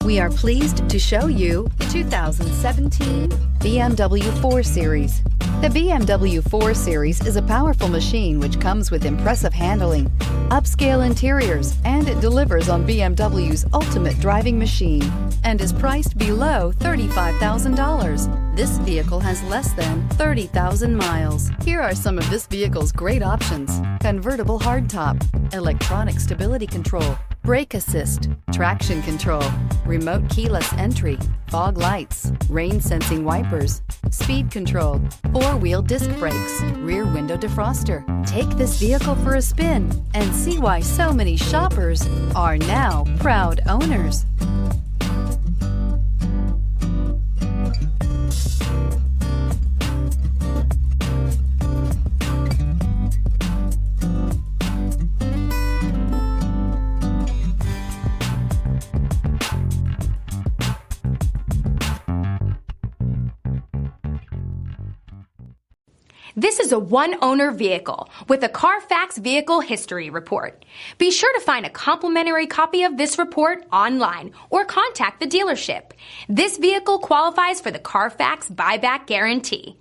We are pleased to show you the 2017 BMW 4 Series. The BMW 4 Series is a powerful machine which comes with impressive handling, upscale interiors, and it delivers on BMW's ultimate driving machine and is priced below $35,000. This vehicle has less than 30,000 miles. Here are some of this vehicle's great options: convertible hardtop, electronic stability control, brake assist, traction control, remote keyless entry, fog lights, rain sensing wipers, speed control, four-wheel disc brakes, rear window defroster. Take this vehicle for a spin and see why so many shoppers are now proud owners. This is a one-owner vehicle with a Carfax Vehicle History Report. Be sure to find a complimentary copy of this report online or contact the dealership. This vehicle qualifies for the Carfax Buyback Guarantee.